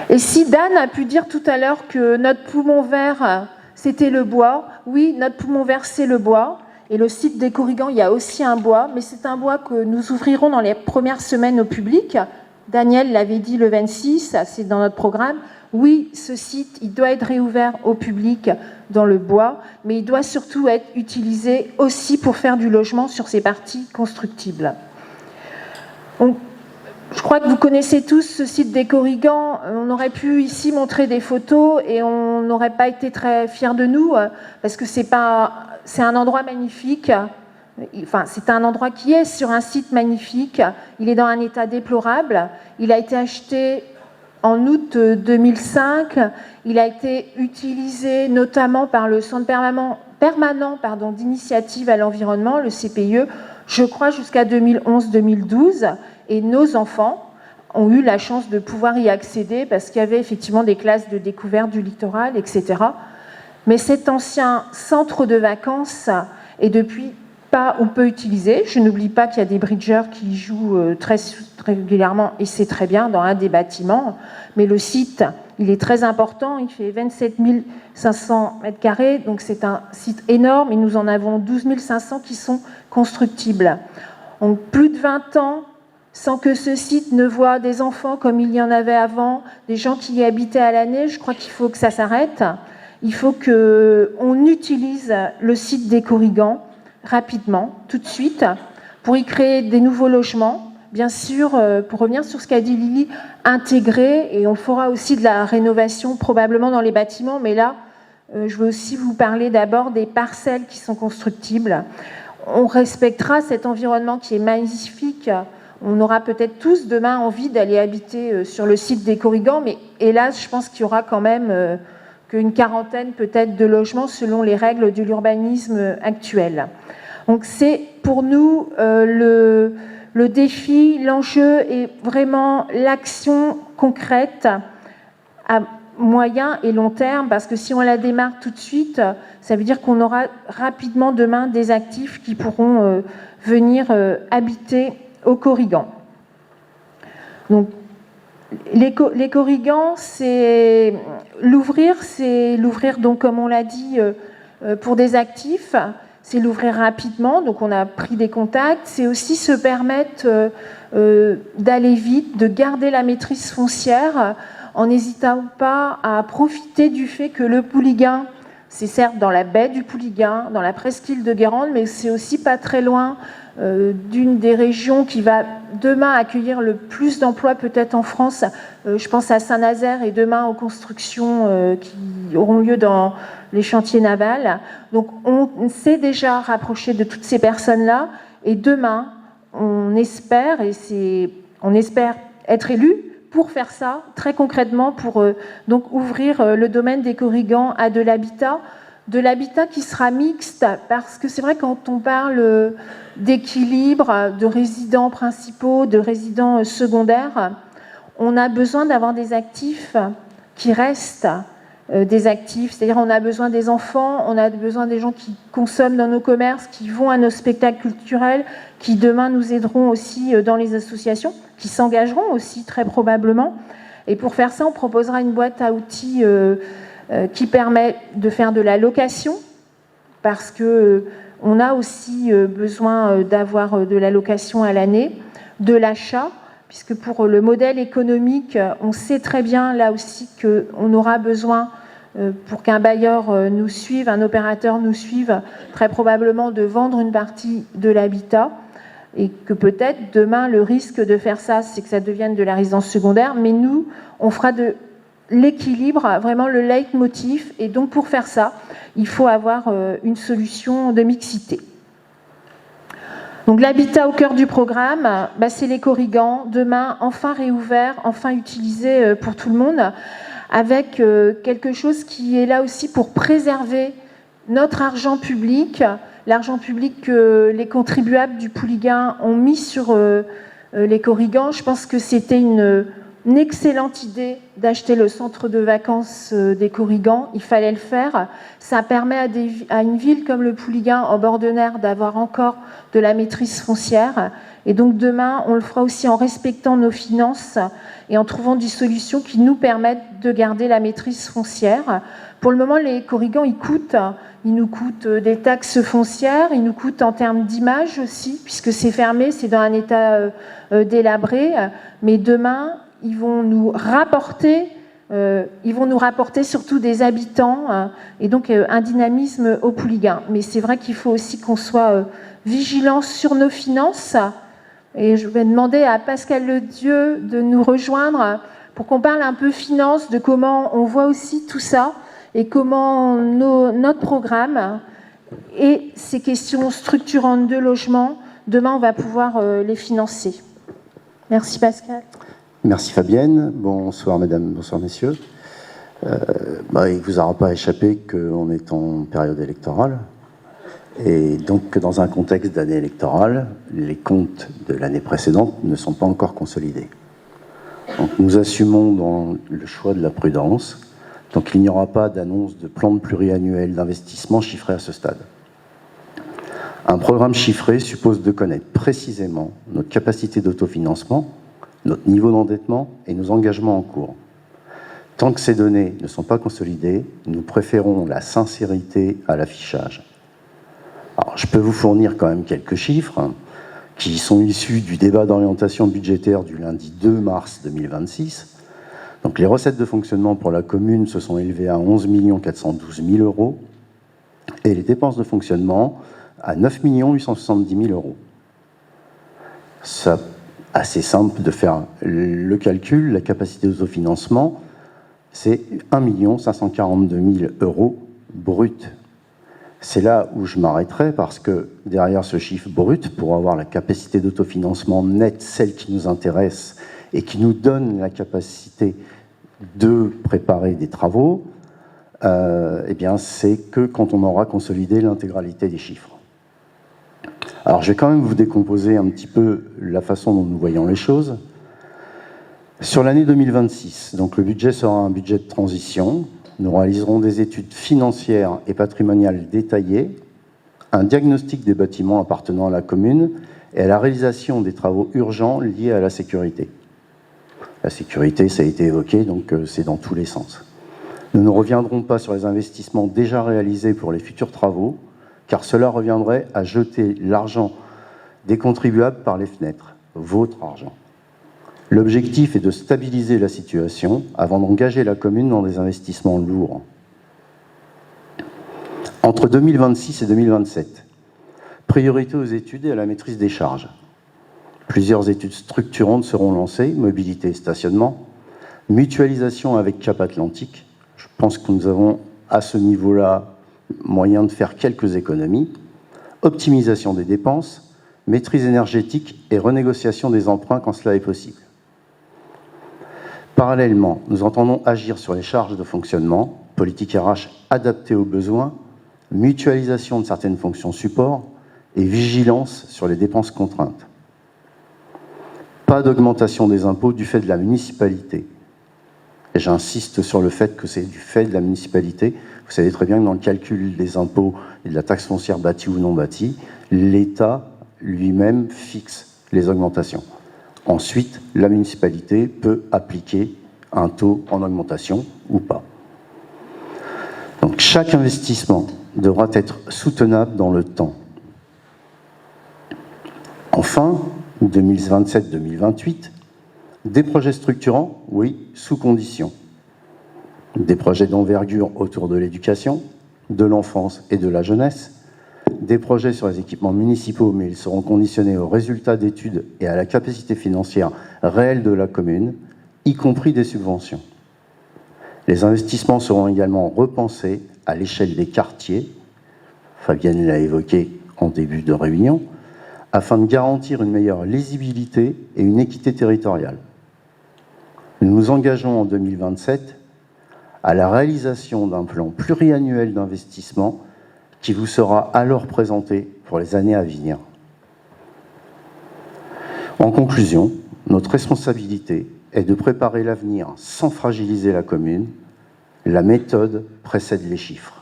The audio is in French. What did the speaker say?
Et si Dan a pu dire tout à l'heure que notre poumon vert, c'était le bois, oui, notre poumon vert, c'est le bois. Et le site des Corrigans, il y a aussi un bois, mais c'est un bois que nous ouvrirons dans les premières semaines au public. Daniel l'avait dit le 26, c'est dans notre programme. Oui, ce site, il doit être réouvert au public dans le bois, mais il doit surtout être utilisé aussi pour faire du logement sur ces parties constructibles. Donc, je crois que vous connaissez tous ce site des Corrigans. On aurait pu ici montrer des photos et on n'aurait pas été très fiers de nous parce que c'est un endroit magnifique. Enfin, c'est un endroit qui est sur un site magnifique. Il est dans un état déplorable. Il a été acheté en août 2005. Il a été utilisé notamment par le Centre permanent d'initiative à l'environnement, le CPIE, je crois jusqu'à 2011-2012. Et nos enfants ont eu la chance de pouvoir y accéder parce qu'il y avait effectivement des classes de découverte du littoral, etc. Mais cet ancien centre de vacances est depuis pas on peut utiliser. Je n'oublie pas qu'il y a des bridgers qui jouent très régulièrement et c'est très bien dans un des bâtiments. Mais le site, il est très important. Il fait 27 500 mètres carrés, donc c'est un site énorme et nous en avons 12 500 qui sont constructibles. Donc plus de 20 ans sans que ce site ne voie des enfants comme il y en avait avant, des gens qui y habitaient à l'année, je crois qu'il faut que ça s'arrête. Il faut qu'on utilise le site des Corrigans rapidement, tout de suite, pour y créer des nouveaux logements. Bien sûr, pour revenir sur ce qu'a dit Lily, intégrer, et on fera aussi de la rénovation probablement dans les bâtiments, mais là, je veux aussi vous parler d'abord des parcelles qui sont constructibles. On respectera cet environnement qui est magnifique. On aura peut-être tous demain envie d'aller habiter sur le site des Corrigans, mais hélas, je pense qu'il y aura quand même qu'une quarantaine peut-être de logements selon les règles de l'urbanisme actuel. Donc c'est pour nous le défi, l'enjeu est vraiment l'action concrète à moyen et long terme, parce que si on la démarre tout de suite, ça veut dire qu'on aura rapidement demain des actifs qui pourront venir habiter aux Corrigans. Donc, les Corrigans, c'est l'ouvrir donc comme on l'a dit pour des actifs, c'est l'ouvrir rapidement. Donc on a pris des contacts. C'est aussi se permettre d'aller vite, de garder la maîtrise foncière en n'hésitant pas à profiter du fait que le Pouliguen, c'est certes dans la baie du Pouliguen, dans la presqu'île de Guérande, mais c'est aussi pas très loin d'une des régions qui va demain accueillir le plus d'emplois peut-être en France. Je pense à Saint-Nazaire et demain aux constructions qui auront lieu dans les chantiers navals. Donc on s'est déjà rapproché de toutes ces personnes-là et demain on espère être élus pour faire ça très concrètement, pour donc ouvrir le domaine des Corrigans à de l'habitat qui sera mixte, parce que c'est vrai quand on parle d'équilibre, de résidents principaux, de résidents secondaires, on a besoin d'avoir des actifs qui restent des actifs, c'est-à-dire on a besoin des enfants, on a besoin des gens qui consomment dans nos commerces, qui vont à nos spectacles culturels, qui demain nous aideront aussi dans les associations, qui s'engageront aussi très probablement. Et pour faire ça, on proposera une boîte à outils qui permet de faire de la location, parce que on a aussi besoin d'avoir de la location à l'année, de l'achat, puisque pour le modèle économique, on sait très bien là aussi qu'on aura besoin, pour qu'un bailleur nous suive, un opérateur nous suive, très probablement de vendre une partie de l'habitat, et que peut-être demain le risque de faire ça, c'est que ça devienne de la résidence secondaire, mais nous, on fera de l'équilibre, vraiment le leitmotiv, et donc pour faire ça, il faut avoir une solution de mixité. Donc l'habitat au cœur du programme, c'est les Corrigans, demain enfin réouvert, enfin utilisé pour tout le monde, avec quelque chose qui est là aussi pour préserver notre argent public, l'argent public que les contribuables du Pouliguen ont mis sur les Corrigans. Je pense que c'était une excellente idée d'acheter le centre de vacances des Corrigans. Il fallait le faire. Ça permet à une ville comme le Pouliguen, en bord de mer, d'avoir encore de la maîtrise foncière. Et donc demain, on le fera aussi en respectant nos finances et en trouvant des solutions qui nous permettent de garder la maîtrise foncière. Pour le moment, les corrigans, ils nous coûtent des taxes foncières, ils nous coûtent en termes d'image aussi, puisque c'est fermé, c'est dans un état délabré. Mais demain, ils vont nous rapporter surtout des habitants et donc un dynamisme au Pouliguen. Mais c'est vrai qu'il faut aussi qu'on soit vigilant sur nos finances. Et je vais demander à Pascal Ledieu de nous rejoindre pour qu'on parle un peu finance, de comment on voit aussi tout ça et comment notre programme et ces questions structurantes de logement, demain on va pouvoir les financer. Merci Pascal. Merci Fabienne. Bonsoir mesdames, bonsoir messieurs. Il ne vous aura pas échappé qu'on est en période électorale. Et donc, dans un contexte d'année électorale, les comptes de l'année précédente ne sont pas encore consolidés. Donc, nous assumons dans le choix de la prudence. Donc, il n'y aura pas d'annonce de plan pluriannuel d'investissement chiffré à ce stade. Un programme chiffré suppose de connaître précisément notre capacité d'autofinancement, notre niveau d'endettement et nos engagements en cours. Tant que ces données ne sont pas consolidées, nous préférons la sincérité à l'affichage. Alors, je peux vous fournir quand même quelques chiffres qui sont issus du débat d'orientation budgétaire du lundi 2 mars 2026. Donc, les recettes de fonctionnement pour la commune se sont élevées à 11 412 000 euros et les dépenses de fonctionnement à 9 870 000 euros. C'est assez simple de faire le calcul. La capacité d'autofinancement, c'est 1 542 000 euros brut. C'est là où je m'arrêterai parce que derrière ce chiffre brut, pour avoir la capacité d'autofinancement nette, celle qui nous intéresse et qui nous donne la capacité de préparer des travaux, eh bien, c'est que quand on aura consolidé l'intégralité des chiffres. Alors, je vais quand même vous décomposer un petit peu la façon dont nous voyons les choses. Sur l'année 2026, donc le budget sera un budget de transition. Nous réaliserons des études financières et patrimoniales détaillées, un diagnostic des bâtiments appartenant à la commune et à la réalisation des travaux urgents liés à la sécurité. La sécurité, ça a été évoqué, donc c'est dans tous les sens. Nous ne reviendrons pas sur les investissements déjà réalisés pour les futurs travaux, car cela reviendrait à jeter l'argent des contribuables par les fenêtres, votre argent. L'objectif est de stabiliser la situation avant d'engager la commune dans des investissements lourds. Entre 2026 et 2027, priorité aux études et à la maîtrise des charges. Plusieurs études structurantes seront lancées, mobilité et stationnement, mutualisation avec Cap Atlantique. Je pense que nous avons à ce niveau-là moyen de faire quelques économies, optimisation des dépenses, maîtrise énergétique et renégociation des emprunts quand cela est possible. Parallèlement, nous entendons agir sur les charges de fonctionnement, politique RH adaptée aux besoins, mutualisation de certaines fonctions support et vigilance sur les dépenses contraintes. Pas d'augmentation des impôts du fait de la municipalité. Et j'insiste sur le fait que c'est du fait de la municipalité. Vous savez très bien que dans le calcul des impôts et de la taxe foncière bâtie ou non bâtie, l'État lui-même fixe les augmentations. Ensuite, la municipalité peut appliquer un taux en augmentation ou pas. Donc, chaque investissement devra être soutenable dans le temps. Enfin, 2027-2028, des projets structurants, oui, sous condition. Des projets d'envergure autour de l'éducation, de l'enfance et de la jeunesse, des projets sur les équipements municipaux, mais ils seront conditionnés aux résultats d'études et à la capacité financière réelle de la commune, y compris des subventions. Les investissements seront également repensés à l'échelle des quartiers, Fabienne l'a évoqué en début de réunion, afin de garantir une meilleure lisibilité et une équité territoriale. Nous nous engageons en 2027 à la réalisation d'un plan pluriannuel d'investissement qui vous sera alors présenté pour les années à venir. En conclusion, notre responsabilité est de préparer l'avenir sans fragiliser la commune. La méthode précède les chiffres.